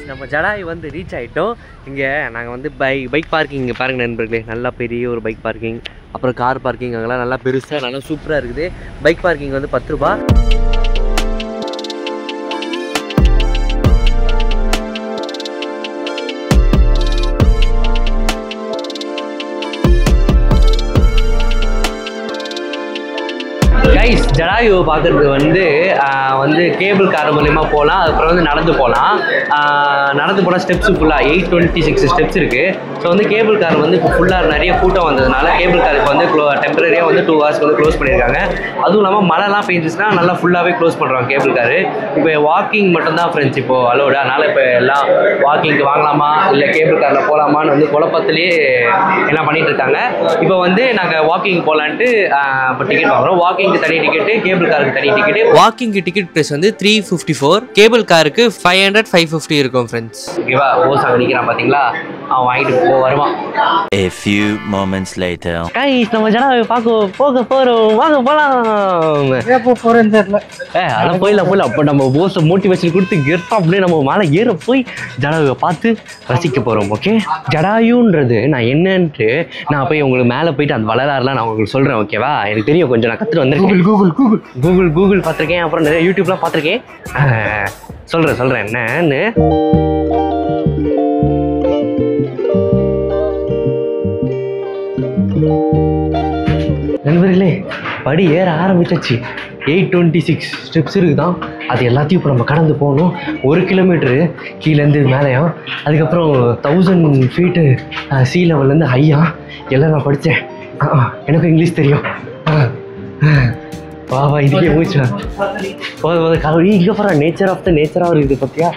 நம்ம ஜடாய் வந்து ரீச் ஆகிட்டோம். இங்கே நாங்கள் வந்து பைக் பார்க்கிங் இங்கே பாருங்கள் நண்பர்களே, நல்லா பெரிய ஒரு பைக் பார்க்கிங், அப்புறம் கார் பார்க்கிங் அங்கெல்லாம் நல்லா பெருசாக நல்லா சூப்பராக இருக்குது. பைக் பார்க்கிங் வந்து 10 ரூபா. கைஸ் ஜடாயுவை பார்க்குறது வந்து கேபிள் கார் மூலயமா போகலாம். அதுக்கப்புறம் வந்து நடந்து போகலாம். நடந்து போனால் ஸ்டெப்ஸு ஃபுல்லாக 826 ஸ்டெப்ஸ் இருக்குது. ஸோ வந்து கேபிள் கார் வந்து இப்போ ஃபுல்லாக நிறைய கூட்டம் வந்ததுனால கேபிள் காருக்கு வந்து டெம்பரரியாக வந்து 2 hours வந்து க்ளோஸ் பண்ணியிருக்காங்க. அதுவும் இல்லாமல் மழைலாம் பெஞ்சிச்சுன்னா நல்லா ஃபுல்லாகவே க்ளோஸ் பண்ணுறாங்க கேபிள் காரு. இப்போ வாக்கிங் மட்டும்தான் ஃப்ரெண்ட்ஸ் இப்போது அலோடு. அதனால் இப்போ எல்லாம் வாக்கிங்க்கு வாங்கலாமா இல்லை கேபிள் காரில் போகலாமான்னு வந்து குழப்பத்திலே எல்லாம் பண்ணிகிட்டு இருக்காங்க. இப்போ வந்து நாங்கள் வாக்கிங் போகலான்ட்டு இப்போ டிக்கெட் வாங்குறோம். வாக்கிங்க்கு தனி டிக்கெட்டு, கேபிள் காருக்கு தனி டிக்கெட்டு. வாக்கிங்க்கு டிக்கெட் ப்ரைஸ் வந்து 354, கேபிள் காருக்கு 500 550 இருக்கும் ஃப்ரெண்ட்ஸ். ஓகேவா? போஸ் அங்கே நிற்கிறான் பார்த்தீங்களா, அவன் வாங்கிட்டு வருவான். A few moments later. Guys நம்ம ஜடாவை போக போகிறோம், வாங்க போகலாம். எப்போ போகிறேன்னு தெரியல. அதெல்லாம் போயிடலாம். அப்போ நம்ம போஸை மோட்டிவேஷன் கொடுத்து கெர்த்தா அப்படியே நம்ம மேலே ஏற போய் ஜடாவை பார்த்து ரசிக்க போகிறோம். ஓகே, ஜடாயுன்றது நான் என்னன்ட்டு நான் போய் உங்களுக்கு மேலே போயிட்டு அந்த வரலாறுலாம் நான் உங்களுக்கு சொல்கிறேன். ஓகேவா? எனக்கு தெரியும், கொஞ்சம் நான் கற்றுட்டு வந்திருக்கேன். கூகுள் பார்த்துருக்கேன், அப்புறம் நிறைய யூடியூப்லாம் பார்த்துருக்கேன். சொல்கிறேன் என்னன்னு. நண்பர்களே, படி ஏற ஆரம்பிச்சாச்சு. 826 ஸ்டெப்ஸ் இருக்குதான். அது எல்லாத்தையும் இப்போ நம்ம கடந்து போகணும். 1 கிலோமீட்டரு கீழேருந்து மேலேயும், அதுக்கப்புறம் 1000 ஃபீட்டு சீ லெவல்லேருந்து ஹையா எல்லாம் நான் படித்தேன். எனக்கும் இங்கிலீஷ் தெரியும். வா இதுக்கே மூச்சா போத கலவி. இங்கே போகிற நேச்சர் ஆஃப் த நேச்சராக இருக்குது பார்த்தியா?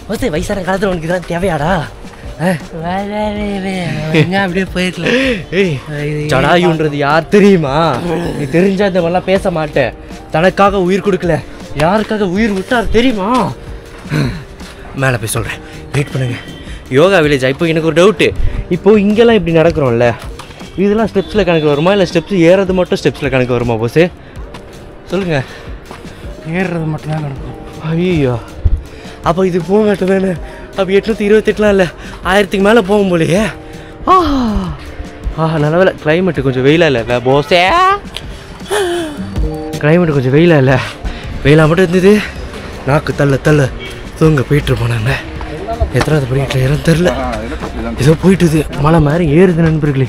ஓசே வயசான காலத்தில் உனக்கு இதெல்லாம் தேவையாடா? அப்படியே போயிருக்கலாம். ஜடாயுன்றது யார் தெரியுமா? நீ தெரிஞ்சா இந்த மாதிரிலாம் பேச மாட்டேன். தனக்காக உயிர் கொடுக்கல, யாருக்காக உயிர் விட்டார் தெரியுமா? மேலே போய் சொல்கிறேன், வெயிட் பண்ணுங்க. யோகா வில்லேஜ். இப்போ எனக்கு ஒரு டவுட்டு. இப்போது இங்கெல்லாம் இப்படி நடக்கிறோம்ல, இதெல்லாம் ஸ்டெப்ஸில் கணக்கு வருமா இல்லை ஸ்டெப்ஸ் ஏறது மட்டும் ஸ்டெப்ஸில் கணக்கு வருமா போஸு? சொல்லுங்கள். ஏறுறது மட்டும்தான் கணக்கு. ஐயோ, அப்போ இது போக மாட்டேன் தானே. அப்போ 828 இல்லை 1000க்கு மேலே போகும் போலையே. நல்ல வேலை கிளைமேட்டு கொஞ்சம் வெயிலாக இல்லை போஸே. கிளைமேட்டு கொஞ்சம் வெயிலாக இல்லை, வெயிலாக மட்டும் இருந்தது. நாக்கு தள்ள தூங்க போயிட்டுருப்போம். நாங்கள் எத்தனாவது படிக்கிட்டு ஏறன்னு தெரில. ஏதோ போயிட்டுது. மலை மாதிரி ஏறுது நண்பர்களே,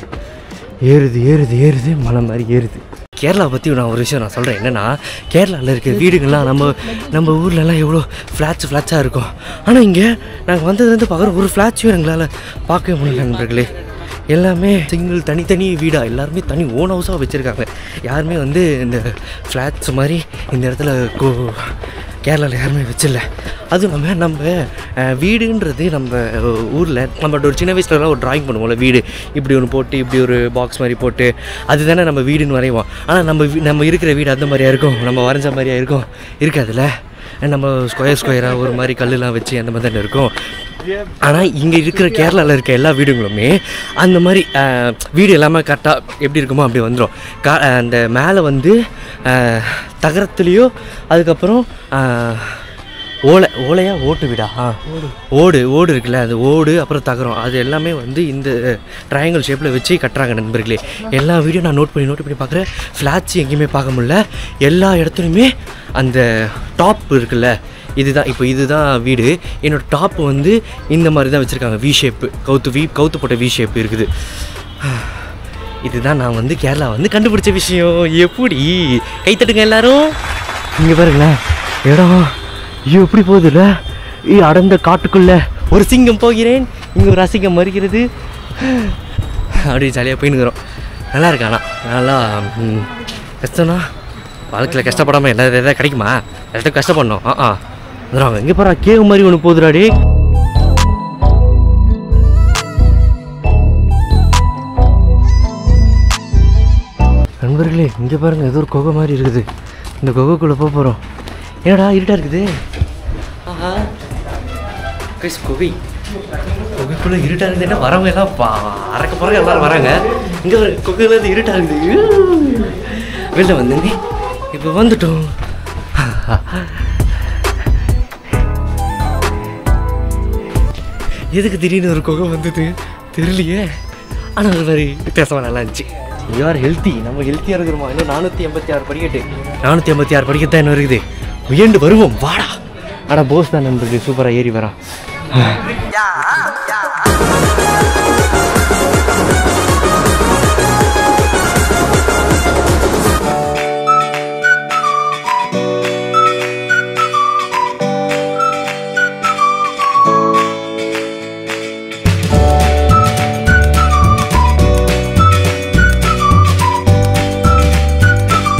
ஏறுது மலை மாதிரி ஏறுது. கேரளா பற்றி நான் ஒரு விஷயம் சொல்கிறேன். என்னென்னா, கேரளாவில் இருக்கிற வீடுகள்லாம் நம்ம ஊர்லலாம் எவ்வளோ ஃப்ளாட்ஸாக இருக்கும். ஆனால் இங்கே நாங்கள் வந்ததுலேருந்து பார்க்குற ஒரு ஃப்ளாட்ஸையும் எங்களால் பார்க்கவே முடியல நண்பர்களே. எல்லாமே சிங்கிள் தனித்தனி வீடாக, எல்லாருமே தனி ஓன் ஹவுஸாக வச்சுருக்காங்க. யாருமே வந்து இந்த ஃப்ளாட்ஸ் மாதிரி இந்த இடத்துல கேரளாவில் யாருமே வச்சிடல. அதுவும் இல்லாமல் நம்ம வீடுன்றது நம்ம ஊரில் நம்ம ஒரு சின்ன வயசுலலாம் ஒரு ட்ராயிங் பண்ணுவோம்ல, வீடு இப்படி ஒன்று போட்டு இப்படி ஒரு பாக்ஸ் மாதிரி போட்டு அதுதானே நம்ம வீடுன்னு வரைவோம். ஆனால் நம்ம இருக்கிற வீடு அந்த மாதிரியா இருக்கும்? நம்ம வரைஞ்ச மாதிரியா இருக்கும்? இருக்காதுல்ல. நம்ம ஸ்கொயராக ஒரு மாதிரி கல்லுலாம் வச்சு அந்த மாதிரி தானே இருக்கும். ஆனால் இங்கே இருக்கிற கேரளாவில் இருக்க எல்லா வீடுங்களுமே அந்த மாதிரி வீடு எல்லாமே கரெக்டாக எப்படி இருக்குமோ அப்படி வந்துடும். அந்த மேலே வந்து தகரத்துலேயோ அதுக்கப்புறம் ஓலையா ஓட்டு வீடா? ஓடு இருக்குல்ல, அந்த ஓடு அப்புறம் தகரம் அது எல்லாமே வந்து இந்த ட்ரையாங்கிள் ஷேப்பில் வச்சு கட்டுறாங்க நண்பர்களே. எல்லா வீடியோ நான் நோட் பண்ணி பார்க்குறேன். ஃப்ளாட்ஸ் எங்கேயுமே பார்க்க முடியல. எல்லா இடத்துலையுமே அந்த டாப் இருக்குல்ல, இதுதான் வீடு. என்னோடய டாப்பு வந்து இந்த மாதிரி தான் வச்சுருக்காங்க. வி ஷேப்பு, கவுத்து போட்ட வி ஷேப்பு இருக்குது. இதுதான் நான் வந்து கேரளா வந்து கண்டுபிடிச்ச விஷயம். எப்படி கைத்தட்டுங்க எல்லாரும். இங்கே பாருங்களேன் இடம் எப்படி போகுதுல்ல. அடர்ந்த காட்டுக்குள்ளே ஒரு சிங்கம் போகிறேன், இங்கே ஒரு அசிங்கம் மறிக்கிறது. அப்படி ஜாலியாக போயின்னுக்கிறோம். நல்லா இருக்கு. ஆனால் நல்லா கஷ்டம்னா வாழ்க்கையில் கஷ்டப்படாமல் எதாவது கிடைக்குமா? எல்லாத்தையும் கஷ்டப்படணும். வந்துடுவாங்க. இங்கே பாரு கேவ் மாதிரி ஒன்று போகுதுடாடி. நண்பர்களே இங்கே பாருங்கள், ஏதோ ஒரு குகை மாதிரி இருக்குது. இந்த குகைக்குள்ளே போக போகிறோம். என்னடா இருட்டாக இருக்குது. குகைக்குள்ளே இருட்டாக இருக்குதுன்னா வரவங்க எல்லாம் அறக்க போகிறாங்க, எல்லோரும் வராங்க. இங்கே ஒரு குகையில் இருட்டாக இருக்குது. வெளில வந்துங்க, இப்போ வந்துட்டோம். எதுக்கு திடீர்னு ஒரு குகை வந்தது தெரியலையே. ஆனால் அது மாதிரி வித்தியாசமாக நல்லா இருந்துச்சு. You are healthy. நம்ம ஹெல்த்தியாக இருக்கிறோமா? இன்னும் 486 படிக்கட்டு. 486 படிக்கட்டு தான் என்ன இருக்குது. உயர்ந்து வருவோம் வாடா. ஆனால் போஸ் தான் நண்பர்கள் சூப்பராக ஏறி வரான்.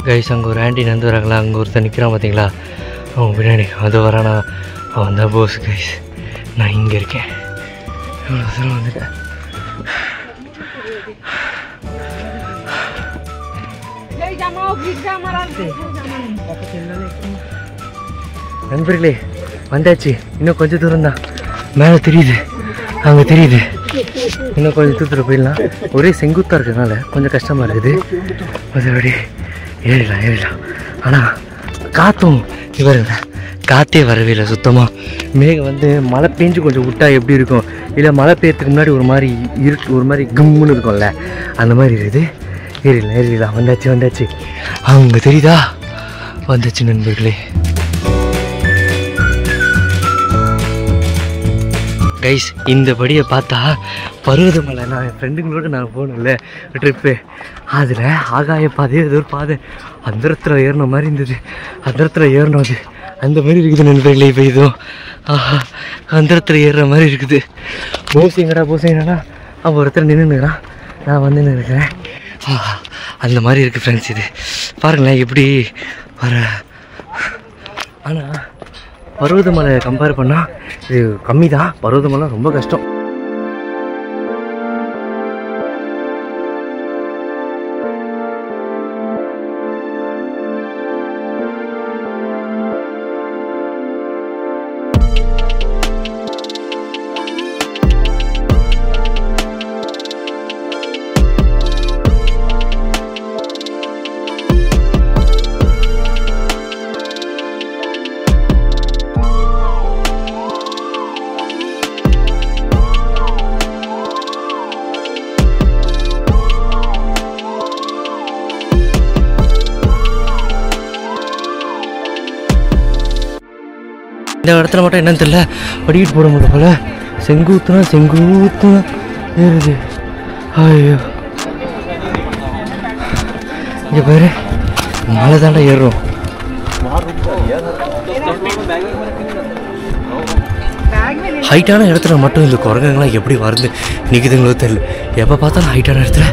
கைஸ் அங்கே ஒரு ஆண்டி நடந்து வராங்களா, அங்கே ஒருத்தர் நிற்கிறான் பார்த்தீங்களா, அவன் பின்னாடி அது வரானா, அவன் தான் போஸ். கைஸ் நான் இங்கே இருக்கேன். எவ்வளோ தூரம் வந்துட்டேன். நண்பர்களே வந்தாச்சு. இன்னும் கொஞ்சம் தூரம் தான். மேலே தெரியுது, அங்கே தெரியுது. இன்னும் கொஞ்சம் தூரத்தில் போயிடலாம். ஒரே செங்குத்தாக இருக்கிறதுனால கொஞ்சம் கஷ்டமாக இருக்குது. மற்றபடி ஏறிடலாம். ஆனால் காற்றும் இவருங்க காற்றே வரவே இல்லை சுத்தமாக. மேகம் வந்து மழை பெஞ்சு கொஞ்சம் விட்டா எப்படி இருக்கும், இல்லை மழை பெய்யறதுக்கு முன்னாடி ஒரு மாதிரி ஒரு மாதிரி கும்முன்னு இருக்கும்ல, அந்த மாதிரி இருக்குது. ஏறிடலாம். வந்தாச்சு. அவங்க தெரியுதா? வந்துச்சு நண்பர்களே. கைஸ் இந்த படியை பார்த்தா பருவதமலை. நான் என் ஃப்ரெண்டுங்களோட நான் போகணும்ல ட்ரிப்பு, அதில் ஆகாய பாதையே ஏதோ ஒரு பாதை அந்த இடத்துல ஏறின மாதிரி இருந்தது. அந்த இடத்துல ஏறணும், அது அந்த மாதிரி இருக்குது நண்பர்களே. இப்போ இதுவும் அந்த இடத்துல ஏறுற மாதிரி இருக்குது. போசிங்கடா அவன் ஒருத்தர் நின்றுக்கிறான், நான் வந்து நின்றுக்கிறேன். அந்த மாதிரி இருக்குது ஃப்ரெண்ட்ஸ். இது பாருங்களேன் எப்படி வர. ஆனால் பருவதமலை கம்பேர் பண்ணால் இது கம்மி தான். பருவதமலை ரொம்ப கஷ்டம். இந்த இடத்துல மட்டும் என்னன்னு தெரியல, படிக்கிட்டு போட முடியல போல. செங்குத்துனா ஏறுது. ஐயோ இங்கே பாரு, மழை தாண்டா ஏறும். ஹைட்டான இடத்துல மட்டும் இந்த குரங்குங்களாம் எப்படி வருது நிற்குதுங்களோ தெரியல. எப்போ பார்த்தாலும் ஹைட்டான இடத்துல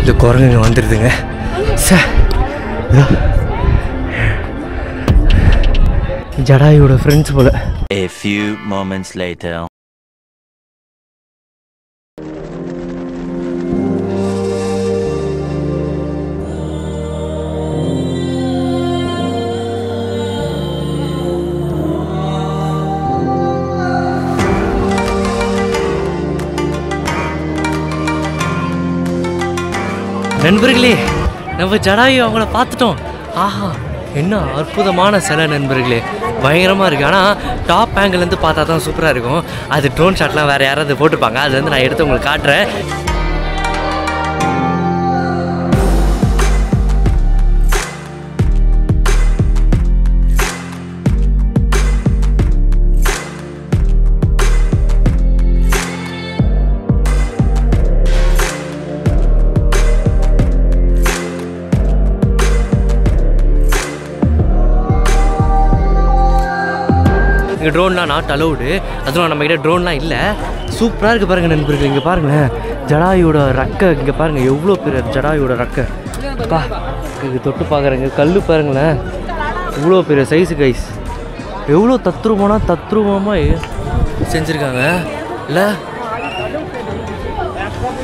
இந்த குரங்குங்க வந்துடுதுங்க. ஜடாயோட ஃப்ரெண்ட்ஸ் போல. A few moments later. நண்பர்களே நம்ம ஜடாயு அவங்கள பார்த்துட்டோம். ஆஹா என்ன அற்புதமான சிலை நண்பர்களே, பயங்கரமாக இருக்குது. ஆனால் டாப் ஆங்கிள்லேருந்து பார்த்தா தான் சூப்பராக இருக்கும். அது ட்ரோன் ஷாட்லாம் வேறு யாராவது போட்டிருப்பாங்க, அது வந்து நான் எடுத்து உங்களுக்கு காட்டுறேன். இங்கே ட்ரோன்லாம் நாட் அலவுடு, அதுவும் நம்மக்கிட்ட ட்ரோன்லாம் இல்லை. சூப்பராக இருக்குது பாருங்கள் நண்பர்கள். இங்கே பாருங்களேன் ஜடாயோட ரக்கை, இங்கே பாருங்கள் எவ்வளோ பெரிய ஜடாயோட ரக்கை. பா இது தொட்டு பார்க்குறேங்க, கல் பாருங்களேன் இவ்வளோ பெரிய சைஸு கைஸ். எவ்வளோ தத்ரூபமாக செஞ்சுருக்காங்க இல்லை?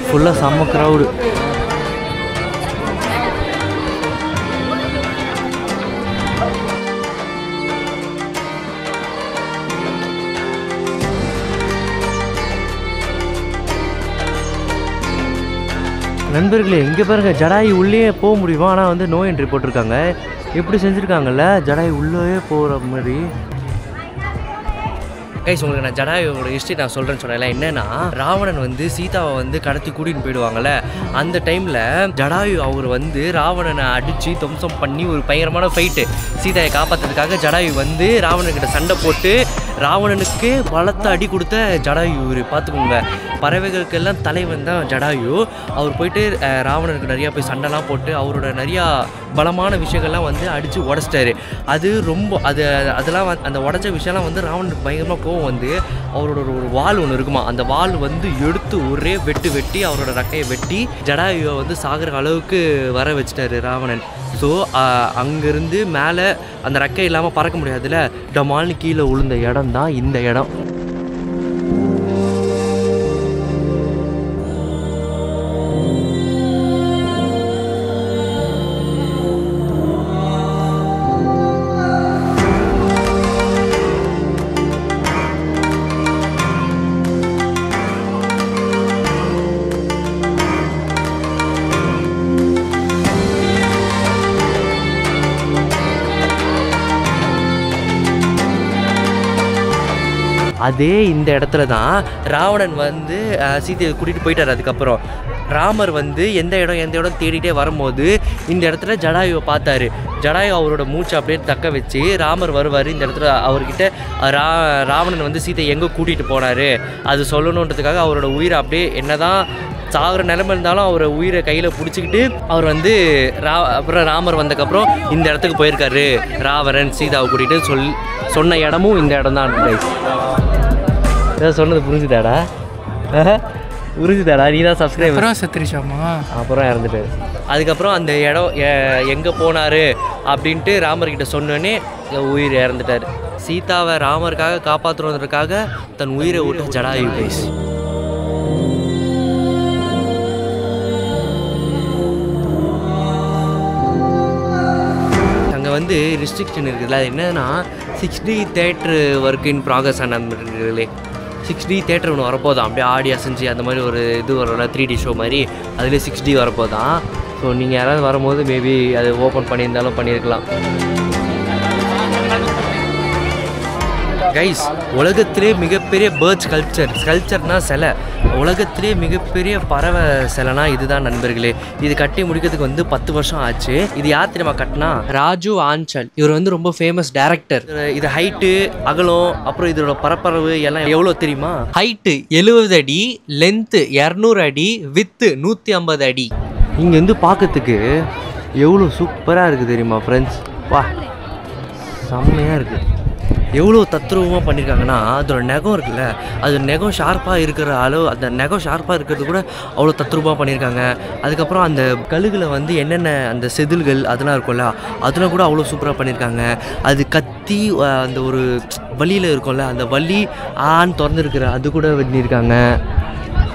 ஃபுல்லாக செம்ம க்ரௌடு. நண்பர்களே இங்கே பாருங்கள், ஜடாயு உள்ளே போக முடியுமா? ஆனால் வந்து நோ என்ட்ரி போட்டிருக்காங்க. எப்படி செஞ்சுருக்காங்கல்ல ஜடாயு உள்ளே போகிற மாதிரி. கைஸ் உங்களுக்கு நான் ஜடாயோட ஹிஸ்ட்ரி நான் சொல்கிறேன்னு சொன்னேன்ல. என்னன்னா ராவணன் வந்து சீதாவை வந்து கடத்தி கூட்டின்னு போயிடுவாங்கள்ல, அந்த டைமில் ஜடாயு அவர் வந்து ராவணனை அடித்து துவம்சம் பண்ணி ஒரு பயங்கரமான ஃபைட்டு சீதாவை காப்பாற்றுறதுக்காக ஜடாயு வந்து ராவணன்கிட்ட சண்டை போட்டு ராவணனுக்கு பலத்த அடி கொடுத்த ஜடாயு இவர். பார்த்துக்கோங்க, பறவைகளுக்கெல்லாம் தலைவன் தான் ஜடாயு. அவர் போயிட்டு ராவணனுக்கு நிறையா போய் சண்டைலாம் போட்டு அவரோட நிறையா பலமான விஷயங்கள்லாம் வந்து அடித்து உடச்சிட்டாரு. அது ரொம்ப அதெல்லாம் அந்த உடச்ச விஷயம்லாம் வந்து ராவணனுக்கு பயங்கரமாக கோவம் வந்து அவரோட ஒரு வால் ஒன்று இருக்குமா, அந்த வால் வந்து எடுத்து ஒரே வெட்டி அவரோட ரக்கையை வெட்டி ஜடாயுவை வந்து சாகிற அளவுக்கு வர வச்சிட்டாரு ராவணன். ஸோ அங்கேருந்து மேலே அந்த ரக்கை இல்லாமல் பறக்க முடியாதுல்ல, டமால்னு கீழே விழுந்த இடம் தான் இந்த இடம். அதே இந்த இடத்துல தான் ராவணன் வந்து சீதையை கூட்டிகிட்டு போயிட்டார். அதுக்கப்புறம் ராமர் வந்து எந்த இடம் தேடிட்டே வரும்போது இந்த இடத்துல ஜடாயுவை பார்த்தாரு. ஜடாயு அவரோட மூச்சை அப்படியே தக்க வச்சு ராமர் வருவார் இந்த இடத்துல. அவர்கிட்ட ராவணன் வந்து சீதை எங்கே கூட்டிகிட்டு போனார் அது சொல்லணுன்றதுக்காக அவரோட உயிரை அப்படியே என்னதான் சாகிற நிலைமை இருந்தாலும் அவரை உயிரை கையில் பிடிச்சிக்கிட்டு அவர் வந்து அப்புறம் ராமர் வந்ததுக்கப்புறம் இந்த இடத்துக்கு போயிருக்காரு ராவணன் சீதாவை கூட்டிகிட்டு சொன்ன இடமும் இந்த இடம் தான். ஏதாவது சொன்னது புரிஞ்சுதாடா? புரிஞ்சுதாடா? நீ தான் சப்ஸ்கிரைபர். செத்துருச்சாமா? அப்புறம் இறந்துட்டாரு. அதுக்கப்புறம் அந்த இடம் எங்கே போனார் அப்படின்ட்டு ராமர்கிட்ட சொன்னோன்னே உயிர் இறந்துட்டார். சீதாவை ராமருக்காக காப்பாற்றுவதற்காக தன் உயிரை விட்டு ஜடாயு கைஸ். அங்கே வந்து ரெஸ்ட்ரிக்ஷன் இருக்குதுல்ல, அது என்னன்னா 6D theatre work in progress ஆனதுலே 6D தேட்டர் ஒன்று வரப்போதான். அப்படியே ஆடி அசைஞ்சு அந்த மாதிரி ஒரு இது வரும்ல 3D ஷோ மாதிரி, அதுலேயே 6D வரப்போதான். ஸோ நீங்கள் யாராவது வரும்போது மேபி அது ஓப்பன் பண்ணியிருந்தாலும் பண்ணியிருக்கலாம். கைஸ் உலகத்திலே மிகப்பெரிய பேர்ட் ஸ்கல்ப்சர்னா சிலை, உலகத்திலே மிகப்பெரிய பறவை சிலைனா இதுதான் நண்பர்களே. இது கட்டி முடிக்கிறதுக்கு வந்து 10 வருஷம் ஆச்சு. இது யார் தெரியுமா கட்டினா? ராஜு ஆஞ்சல். இவர் வந்து ரொம்ப ஃபேமஸ் டைரக்டர். இது ஹைட்டு அகலம் அப்புறம் இதோட பரப்பளவு எல்லாம் எவ்வளோ தெரியுமா? ஹைட்டு 70 அடி, லென்த்து 200 அடி, வித்து 150 அடி. இங்கேருந்து பார்க்கறதுக்கு எவ்வளோ சூப்பராக இருக்குது தெரியுமா ஃப்ரெண்ட்ஸ்? வா செம்மையாக இருக்குது. எவ்வளோ தத்ரூபமாக பண்ணியிருக்காங்கன்னா அதோட நகம் இருக்குல்ல, அது நகம் ஷார்ப்பாக இருக்கிற அளவு, அந்த நகம் ஷார்ப்பாக இருக்கிறது கூட அவ்வளோ தத்ரூபமாக பண்ணியிருக்காங்க. அதுக்கப்புறம் அந்த கழுகில் வந்து என்னென்ன அந்த செதில்கள் அதெல்லாம் இருக்கும்ல அதெல்லாம் கூட அவ்வளோ சூப்பராக பண்ணியிருக்காங்க. அது கத்தி அந்த ஒரு வலியில் இருக்கும்ல அந்த வலி திறந்துருக்கிற அது கூட பண்ணியிருக்காங்க.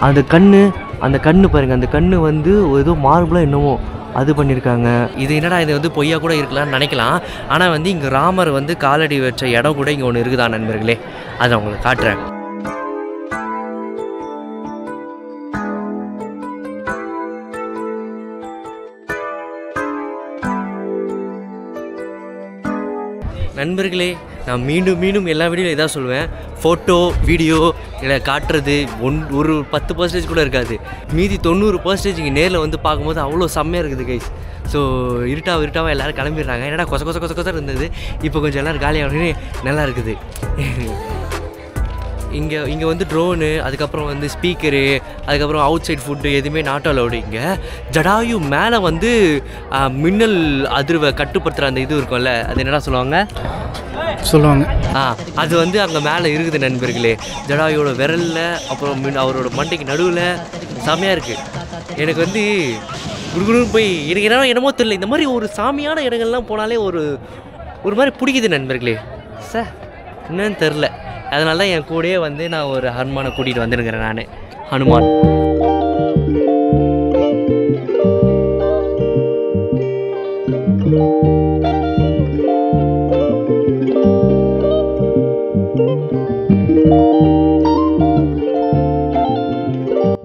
அந்த கண்ணு பாருங்கள், அந்த கண்ணு வந்து ஏதோ மார்பிளாக என்னமோ அது பண்ணியிருக்காங்க. இது என்னடா இது வந்து பொய்யா கூட இருக்கலாம்னு நினைக்கலாம். ஆனால் வந்து இங்கே ராமர் வந்து காலடி வச்ச இடம் கூட இங்கே ஒன்று இருக்குதா நண்பர்களே, அதை உங்களுக்கு காட்டுறேன். நண்பர்களே, நான் மீண்டும் மீண்டும் எல்லா வீடியோவில் இதான் சொல்லுவேன், ஃபோட்டோ வீடியோ இல்லை காட்டுறது ஒரு 10% கூட இருக்காது. மீதி 90% இங்கே நேரில் வந்து பார்க்கும்போது அவ்வளோ செம்மையாக இருக்குது கைஸ். ஸோ இருட்டாக எல்லோரும் கிளம்பிடுறாங்க. என்னடா கொச கொச கொச கொசம் இருந்தது, இப்போ கொஞ்சம் எல்லோரும் காலியாகவே நல்லா இருக்குது. இங்கே வந்து ட்ரோனு, அதுக்கப்புறம் வந்து ஸ்பீக்கரு, அதுக்கப்புறம் அவுட் சைட் ஃபுட்டு எதுவுமே நாட் அலௌடு. இங்கே ஜடாயு மேலே வந்து மின்னல் அதிர்வை கட்டுப்படுத்துகிற அந்த இது இருக்கும்ல, அது என்னடா சொல்லுவாங்க அது வந்து அங்கே மேலே இருக்குது நண்பர்களே. ஜடாயோட விரலில் அப்புறம் அவரோட மண்டைக்கு நடுவில் செமையாக இருக்குது. எனக்கு வந்து குருகுருன்னு போய் எனக்கு என்னமோ தெரியல, இந்த மாதிரி ஒரு சாமியான இடங்கள்லாம் போனாலே ஒரு மாதிரி பிடிக்குது நண்பர்களே. சார் என்னன்னு தெரில, அதனால தான் என் கூடயே வந்து நான் ஒரு ஹனுமானை கூட்டிகிட்டு வந்துருக்கிறேன். நான் ஹனுமான்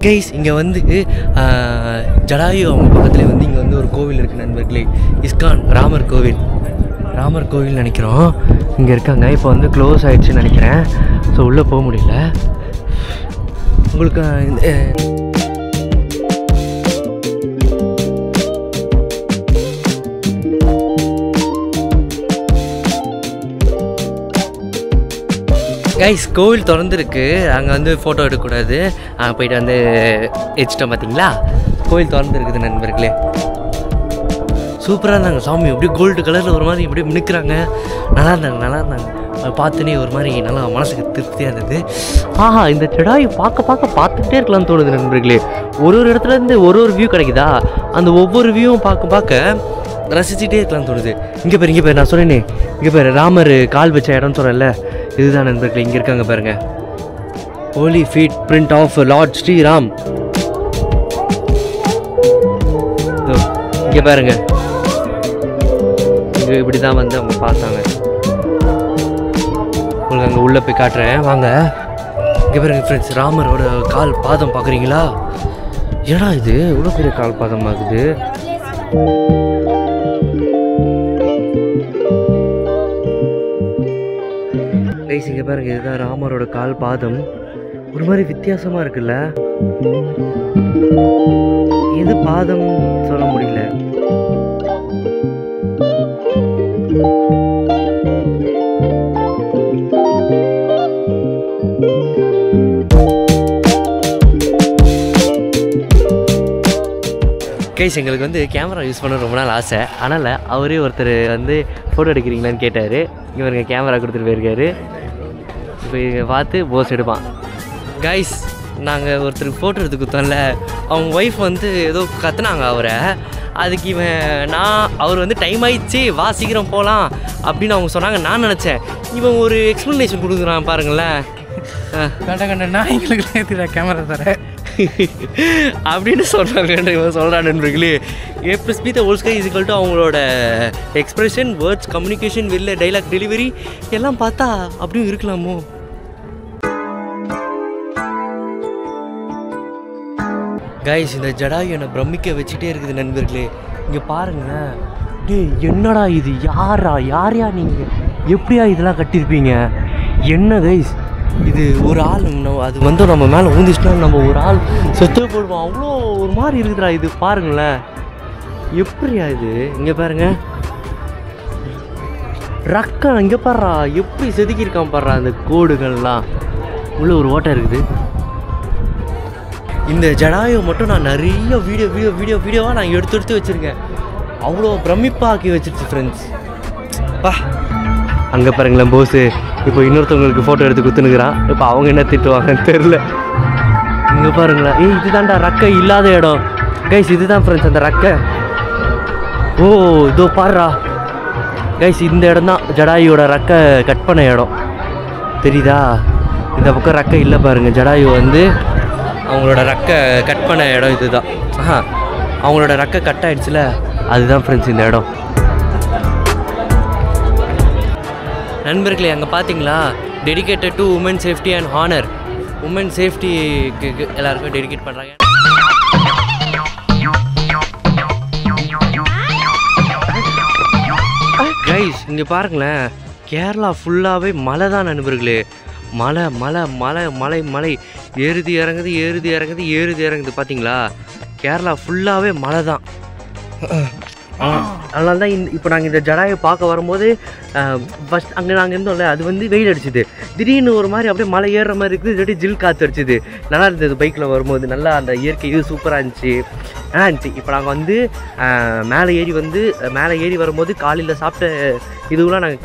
கைஸ். இங்கே வந்து ஜடாயு அவங்க பக்கத்தில் வந்து இங்கே வந்து ஒரு கோவில் இருக்குது நண்பர்களே, இஸ்கான் ராமர் கோவில் நினைக்கிறோம். இங்கே இருக்காங்க. இப்போ வந்து க்ளோஸ் ஆகிடுச்சுன்னு நினைக்கிறேன். ஸோ உள்ளே போக முடியல. உங்களுக்கு கைஸ் கோவில் திறந்துருக்கு. அங்கே வந்து ஃபோட்டோ எடுக்கக்கூடாது, அங்கே போயிட்டு வந்து வச்சுட்டோம். பார்த்தீங்களா, கோவில் திறந்துருக்குது நண்பர்களே. சூப்பராக இருந்தாங்க சாமி, அப்படியே கோல்டு கலரில் ஒரு மாதிரி இப்படியே மினுக்கிறாங்க. நல்லா இருந்தாங்க. பார்த்துனே ஒரு மாதிரி நல்லா மனசுக்கு திருப்தியாக இருந்தது. இந்த ஜடாயு பார்த்துக்கிட்டே இருக்கலாம்னு தோணுது நண்பர்களே. ஒரு இடத்துலேருந்து ஒரு வியூ கிடைக்குதா, அந்த ஒவ்வொரு வியூவும் பார்க்க ரசிச்சுட்டே இருக்கலாம்னு தோணுது. இங்கே பேர் நான் சொன்னேனே, இங்கே பேர் ராமர் கால் வச்ச இடம்னு சொல்கிறேன்ல, இதுதான் நண்பர்களே. இங்கே இருக்காங்க பாருங்க, holy feet print of lord Shriram. இங்கே பாருங்க, இங்கே இப்படி தான் வந்து அவங்க பார்த்தாங்க. உங்களுக்கு அங்கே உள்ளே போய் காட்டுறேன் வாங்க. இங்கே பாருங்க ஃப்ரெண்ட்ஸ், ராமரோட கால் பாதம் பார்க்குறீங்களா? ஏடா இது இவ்வளோ பெரிய கால் பாதம் ஆகுது. இங்கே பாருங்க, இதுதான் ராமரோட கால் பாதம். ஒரு மாதிரி வித்தியாசமாக இருக்குல்ல, எது பாதம் சொல்ல முடியல. கைஸ், எங்களுக்கு வந்து கேமரா யூஸ் பண்ண ரொம்ப நாள் ஆசை. அதனால் அவரே ஒருத்தர் வந்து ஃபோட்டோ எடுக்கிறீங்களான்னு கேட்டார். இவருங்க கேமரா கொடுத்துட்டு போயிருக்காரு. இப்போ இங்கே பார்த்து போஸ் எடுப்பான். கைஸ், நாங்கள் ஒருத்தருக்கு ஃபோட்டோ எடுத்து கொடுத்தோம்ல, அவங்க ஒய்ஃப் வந்து ஏதோ கத்துனாங்க அவரை. அதுக்கு அவர் வந்து டைம் ஆயிடுச்சு, வா சீக்கிரம் போகலாம் அப்படின்னு அவங்க சொன்னாங்க. நான் நினச்சேன் இவன் ஒரு எக்ஸ்ப்ளனேஷன் கொடுக்குறான் பாருங்களேன். கண்டா எங்களுக்கு கேமரா தர அப்படின்னு சொல்கிறாங்க. இவன் சொல்கிறான் நண்பர்களே, A+B the whole sky is equal to அவங்களோட எக்ஸ்பிரஷன், வேர்ட்ஸ், கம்யூனிகேஷன், வெளில டைலாக் டெலிவரி எல்லாம் பார்த்தா அப்படியும் இருக்கலாமோ. கைஸ், இந்த ஜடாயு என்னை பிரமிக்க வச்சுட்டே இருக்குது நண்பர்களே. இங்கே பாருங்களேன், என்னடா இது, யாரையா நீங்கள், எப்படியா இதெல்லாம் கட்டியிருப்பீங்க? என்ன கைஸ் இது, ஒரு ஆள் அது வந்து நம்ம மேலே ஊந்திச்சுன்னா நம்ம ஒரு ஆள் செத்து போடுவோம். அவ்வளோ ஒரு மாதிரி இருக்குதுடா இது. பாருங்களேன் எப்படியா இது. இங்கே பாருங்க, ரக்கம் இங்கே பாடுறா, எப்படி செதுக்கியிருக்கான் பாடுறா. அந்த கோடுகள்லாம் உள்ள ஒரு ஓட்டை இருக்குது. இந்த ஜடாயை மட்டும் நான் நிறைய வீடியோவாக நான் எடுத்து வச்சுருக்கேன். அவ்வளோ பிரமிப்பாக்கி வச்சிருச்சு ஃப்ரெண்ட்ஸ். அங்கே பாருங்களேன் போஸு இப்போ இன்னொருத்தவங்களுக்கு ஃபோட்டோ எடுத்து கொடுத்துனுக்குறான். இப்போ அவங்க என்ன திட்டுவாங்கன்னு தெரில. இங்கே பாருங்களேன், இதுதான்டா ரக்கை இல்லாத இடம். கைஸ், இதுதான் ஃப்ரெண்ட்ஸ் அந்த ரக்கை. ஓ இதோ பாடுறா கைஸ், இந்த இடம் தான் ஜடாயோட ரக்கை கட் பண்ண இடம். தெரியுதா? இந்த பக்கம் ரக்கை இல்லை பாருங்கள். ஜடாயு வந்து அவங்களோட ரக்கை கட் பண்ண இடம் இதுதான். அவங்களோட ரக்கை கட் ஆகிடுச்சுல, அதுதான் ஃப்ரெண்ட்ஸ் இந்த இடம். நண்பர்களே, அங்கே பார்த்தீங்களா, dedicated to women safety and honour. Women சேஃப்டிக்கு எல்லாருக்கும் டெடிகேட் பண்ணுறாங்க. கைஸ், இங்கே பாருங்களேன், கேரளா ஃபுல்லாகவே மலை தான் நண்பர்களே. மலை மலை மலை மலை மலை ஏறுது இறங்குது ஏறுது இறங்குது ஏறுது இறங்குது. பார்த்தீங்களா, கேரளா ஃபுல்லாகவே மலை தான். அதனால தான் இப்போ நாங்கள் இந்த ஜடாயை பார்க்க வரும்போது ஃபஸ்ட் அங்கே நாங்கள் இருந்தோம்ல, அது வந்து வெயில் அடிச்சுது. திடீர்னு ஒரு மாதிரி அப்படியே மலை ஏறுற மாதிரி இருக்குது. இல்லாட்டி ஜில் காற்று அடிச்சுது. நல்லா இருந்தது பைக்கில் வரும்போது. நல்லா அந்த இயற்கை இது சூப்பராக இருந்துச்சு. இருந்துச்சு. இப்போ நாங்கள் வந்து மேலே ஏறி வரும்போது காலையில் சாப்பிட்ட இதுவெலாம் நாங்கள்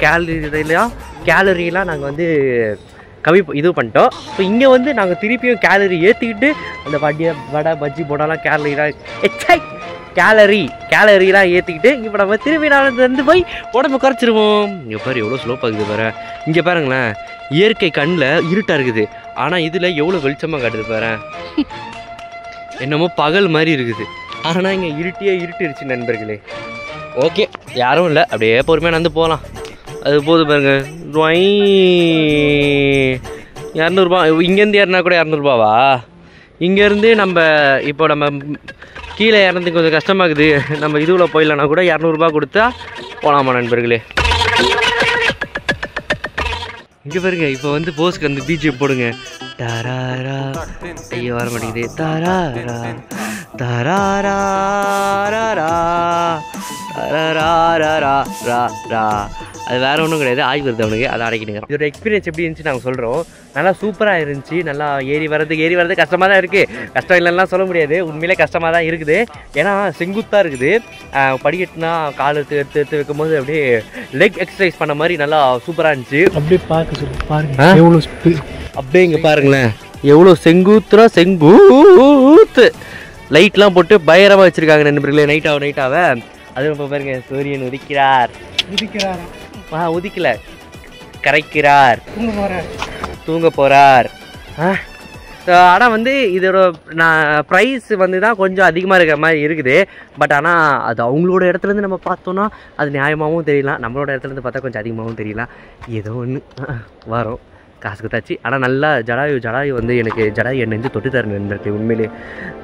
கேலரிலாம் நாங்கள் வந்து இது பண்ணிட்டோம். ஸோ இங்கே வந்து நாங்கள் திருப்பியும் கேலரி ஏற்றிக்கிட்டு அந்த வடை பஜ்ஜி போடாலாம் கேலரிலாம் ஏற்றிக்கிட்டு இப்போ நம்ம திரும்பி வந்து போய் உடம்பு குறைச்சிருவோம். இங்கே பாரு எவ்வளோ ஸ்லோப்பாக இருக்குது பாரு. இங்கே பாருங்களேன், இயற்கை கண்ணில் இருட்டாக இருக்குது. ஆனால் இதில் எவ்வளோ வெளிச்சமாக காட்டுது பாரு. என்னமோ பகல் மாதிரி இருக்குது. ஆனால் இங்கே இருட்டிருச்சு நண்பர்களே. ஓகே, யாரும் இல்லை, அப்படியே பொறுமையாக நடந்து போகலாம். அது போது பாருங்க, 200ரூபா. இங்கேருந்து ஏறினா கூட 200ரூபாவா? இங்கேருந்து நம்ம கீழே இறந்து கொஞ்சம் கஷ்டமாகுது. நம்ம இதுவில் போயிடலன்னா கூட 200ரூபா கொடுத்தா போகலாமா நண்பர்களே? இங்கே பாருங்க, இப்போ வந்து போஸ்க்கு வந்து பிஜிஎம் போடுங்க. தாராரா, ஐயோ வர மாட்டேங்குது. தாராரா தாராரா அது வேறு ஒன்றும் கிடையாது, ஆய் வருது அவனுக்கு, அதை அடைக்கணுங்க. இதோட எக்ஸ்பீரியன்ஸ் எப்படி இருந்துச்சு நாங்கள் சொல்கிறோம். நல்லா சூப்பராக இருந்துச்சு. நல்லா ஏறி வர்றது கஷ்டமாக தான் இருக்குது. கஷ்டம் இல்லைன்னா சொல்ல முடியாது, உண்மையிலே கஷ்டமாக தான் இருக்குது. ஏன்னா செங்குத்தாக இருக்குது. படிக்கட்டுனா கால் எடுத்து வைக்கும்போது அப்படியே லெக் எக்ஸசைஸ் பண்ண மாதிரி நல்லா சூப்பராக இருந்துச்சு. அப்படியே பாருங்க எவ்வளோ அப்படியே இங்கே பாருங்களேன், எவ்வளோ செங்குத்து லைட்லாம் போட்டு பயங்கரமாக வச்சுருக்காங்க நண்பர்களே. நைட்டாக அது இப்போ பாருங்க, சூரியன் உதிக்கல, கரைக்கிறார், தூங்க போகிறார். ஆனால் வந்து இதோட ப்ரைஸ் வந்து தான் கொஞ்சம் அதிகமாக இருக்கிற மாதிரி இருக்குது. பட் ஆனால் அது அவங்களோட இடத்துலேருந்து நம்ம பார்த்தோன்னா அது நியாயமாகவும் தெரியலாம், நம்மளோட இடத்துலேருந்து பார்த்தா கொஞ்சம் அதிகமாகவும் தெரியலாம். ஏதோ ஒன்று வரும், காசு கொடுத்தாச்சு. ஆனால் நல்லா ஜடாயு வந்து எனக்கு ஜடாயு நெஞ்சு தொட்டு தரேன் நண்பர்களே. உண்மையிலே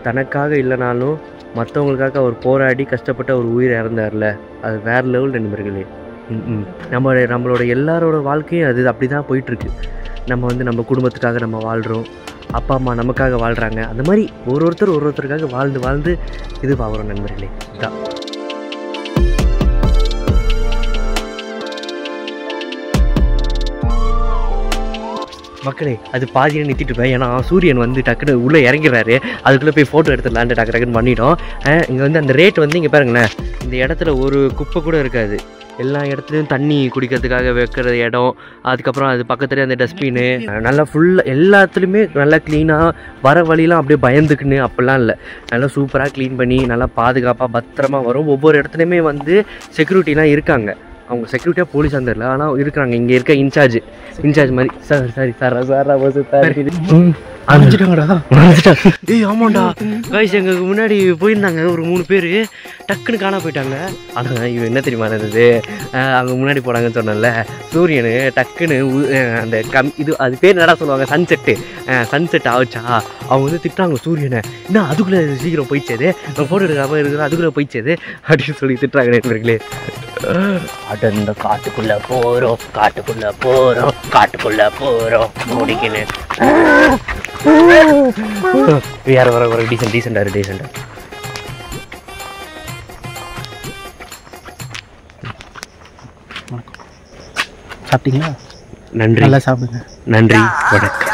தனக்காக இல்லைனாலும் மற்றவங்களுக்காக அவர் போராடி கஷ்டப்பட்டு அவர் உயிரை இறந்தார்ல, அது வேறு லெவல் நண்பர்களே. நம்மளோட எல்லாரோட வாழ்க்கையும் அது அப்படி தான் போயிட்டுருக்கு. நம்ம குடும்பத்துக்காக நம்ம வாழ்கிறோம், அப்பா அம்மா நமக்காக வாழ்கிறாங்க. அந்த மாதிரி ஒருத்தருக்காக வாழ்ந்து இது பார்க்குறோம் நண்பர்களே. இதுதான் மக்களே. அது பாதியில் நிறுத்திட்டு இருப்பேன். ஏன்னா சூரியன் வந்து டக்குன்னு உள்ளே இறங்கிறாரு. அதுக்குள்ளே போய் ஃபோட்டோ எடுத்துடலான்ட்டு டக்குன்னு பண்ணிட்டோம். இங்கே வந்து அந்த ரேட் வந்து இங்கே பாருங்களேன், இந்த இடத்துல ஒரு குப்பை கூட இருக்காது. எல்லா இடத்துலையும் தண்ணி குடிக்கிறதுக்காக வைக்கிற இடம், அதுக்கப்புறம் அது பக்கத்துலேயே அந்த டஸ்ட்பின்னு நல்லா ஃபுல்லாக எல்லாத்துலேயுமே நல்லா க்ளீனாக, வர வழியெலாம் அப்படியே பயந்துக்குன்னு அப்படிலாம் இல்லை. நல்லா சூப்பராக க்ளீன் பண்ணி நல்லா பாதுகாப்பாக பத்திரமா வரும். ஒவ்வொரு இடத்துலையுமே வந்து செக்யூரிட்டிலாம் இருக்காங்க. அவங்க செக்யூரிட்டியாக போலீஸாக தெரியல, ஆனால் இருக்கிறாங்க. இங்கே இருக்க இன்சார்ஜ் மாதிரி. சார் ஏய் ஆமாண்டா கைஸ், எங்களுக்கு முன்னாடி போயிருந்தாங்க ஒரு 3 பேர், டக்குன்னு காணா போயிட்டாங்க. ஆனால் இவன் என்ன தெரியுமா இருந்தது, அவங்க முன்னாடி போனாங்கன்னு சொன்னல, சூரியனு டக்குன்னு அந்த இது அது பேர் என்னடா சொல்லுவாங்க, சன்செட் ஆச்சா. அவங்க வந்து திட்டாங்க சூரியனை, என்ன அதுக்குள்ளே சீக்கிரம் போயிடுச்சது, ஃபோட்டோ எடுக்காமல் இருக்கிறோம் அதுக்குள்ளே போயிடுச்சது அப்படின்னு சொல்லி திட்டுறாங்க நண்பர்களே. அடர்ந்த காட்டுக்குள்ளே போகிறோம் முடிக்கணும். யார வர டீசெண்டாக சாப்பிட்டீங்களா? நன்றி, நல்லா சாப்பிடுங்க. நன்றி, வணக்கம்.